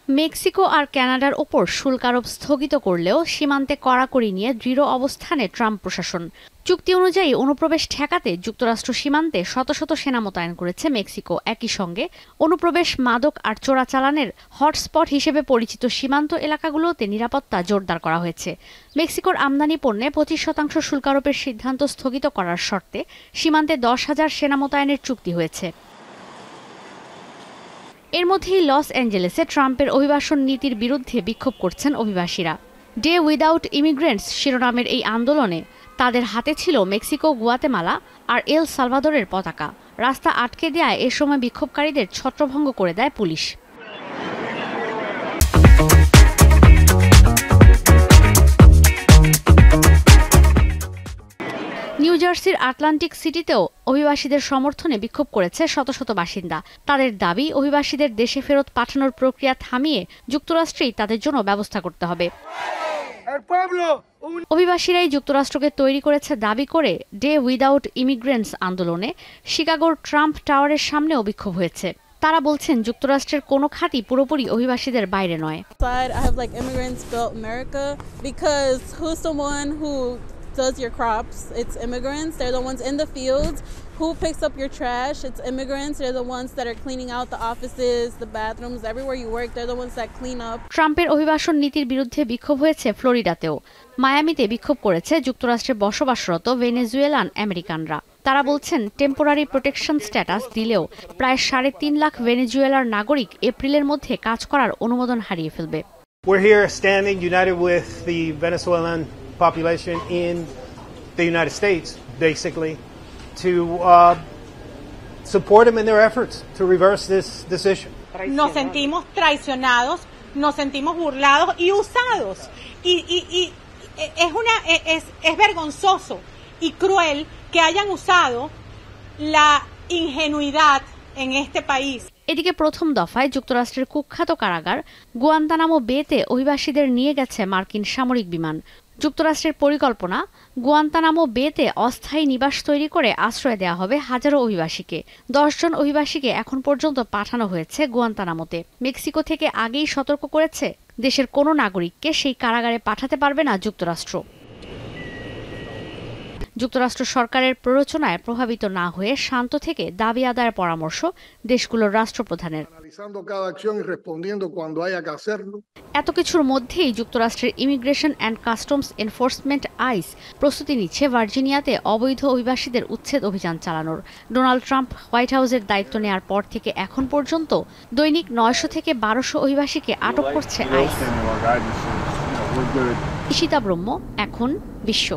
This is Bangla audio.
মেক্সিকো আর কানাডার ওপর শুল্ক আরোপ স্থগিত করলেও সীমান্তে কড়াকড়ি নিয়ে দৃঢ় অবস্থানে ট্রাম্প প্রশাসন। চুক্তি অনুযায়ী অনুপ্রবেশ ঠেকাতে যুক্তরাষ্ট্র সীমান্তে শত শত সেনা মোতায়েন করেছে মেক্সিকো। একই সঙ্গে অনুপ্রবেশ, মাদক আর চোরাচালানের হটস্পট হিসেবে পরিচিত সীমান্ত এলাকাগুলোতে নিরাপত্তা জোরদার করা হয়েছে। মেক্সিকোর আমদানি পণ্যে 25% শুল্ক আরোপের সিদ্ধান্ত স্থগিত করার শর্তে সীমান্তে 10,000 সেনা মোতায়েনের চুক্তি হয়েছে। এর মধ্যেই লস অ্যাঞ্জেলেসে ট্রাম্পের অভিবাসন নীতির বিরুদ্ধে বিক্ষোভ করছেন অভিবাসীরা। ডে উইদাউট ইমিগ্রেন্টস শিরোনামের এই আন্দোলনে তাদের হাতে ছিল মেক্সিকো, গুয়াতেমালা আর এল সালভাদোরের পতাকা। রাস্তা আটকে দেওয়ায় এ সময় বিক্ষোভকারীদের ছত্রভঙ্গ করে দেয় পুলিশ। নিউ জার্সির আটলান্টিক সিটিতেও অভিবাসীদের সমর্থনে বিক্ষোভ করেছে শত শত বাসিন্দা। তাদের দাবি, অভিবাসীদের দেশে ফেরত পাঠানোর প্রক্রিয়া থামিয়ে যুক্তরাষ্ট্রেই তাদের জন্য ব্যবস্থা করতে হবে। অভিবাসীরাই যুক্তরাষ্ট্রকে তৈরি করেছে দাবি করে ডে উইদাউট ইমিগ্রেন্টস আন্দোলনে শিকাগোর ট্রাম্প টাওয়ারের সামনেও বিক্ষোভ হয়েছে। তারা বলছেন যুক্তরাষ্ট্রের কোনো খাতই পুরোপুরি অভিবাসীদের বাইরে নয়। Does your crops, it's immigrants. They're the ones in the fields. Who picks up your trash? It's immigrants. They're the ones that are cleaning out the offices, the bathrooms, everywhere you work. They're the ones that clean up. ট্রাম্পের অভিবাসন নীতির বিরুদ্ধে বিক্ষোভ হয়েছে ফ্লোরিডাতেও। মায়ামিতে বিক্ষোভ করেছে যুক্তরাষ্ট্রে বসবাসরত ভেনেজুয়েলান আমেরিকানরা। তারা বলছেন টেম্পোরারি প্রোটেকশন স্ট্যাটাস দিলেও প্রায় 3.5 লাখ ভেনেজুয়েলার নাগরিক এপ্রিলের মধ্যে কাজ করার অনুমোদন হারিয়ে ফেলবে। We're here standing united with the Venezuelan population in the United States, basically, to support them in their efforts to reverse this issue. Nos sentimos traicionados, nos sentimos burlados y usados. Y es vergonzoso y cruel que hayan usado la ingenuidad en este país. এদিকে প্রথম দফায় যুক্তরাষ্ট্রের কুখ্যাত কারাগার গুয়ান্তানামো বেতে অভিবাসীদের নিয়ে গেছে মার্কিন সামরিক বিমান। যুক্তরাষ্ট্রের পরিকল্পনা, গুয়ান্তানামো বেতে অস্থায়ী নিবাস তৈরি করে আশ্রয় দেওয়া হবে হাজারো অভিবাসীকে। 10 জন অভিবাসীকে এখন পর্যন্ত পাঠানো হয়েছে গুয়ান্তানামোতে। মেক্সিকো থেকে আগেই সতর্ক করেছে দেশের কোনো নাগরিককে সেই কারাগারে পাঠাতে পারবে না যুক্তরাষ্ট্র। যুক্তরাষ্ট্র সরকারের প্ররোচনায় প্রভাবিত না হয়ে শান্ত থেকে দাবি আদায়ের পরামর্শ দেশগুলোর রাষ্ট্রপ্রধানের। এত কিছুর মধ্যেই যুক্তরাষ্ট্রের immigration and customs enforcement ICE প্রস্তুতি নিচ্ছে ভার্জিনিয়াতে অবৈধ অভিবাসীদের উচ্ছেদ অভিযান চালানোর। ডোনাল্ড ট্রাম্প হোয়াইট হাউসের দায়িত্ব নেওয়ার পর থেকে এখন পর্যন্ত দৈনিক 900 থেকে 1200 অভিবাসীকে আটক করছে আইস। ঈশিতা ব্রহ্ম, এখন বিশ্ব।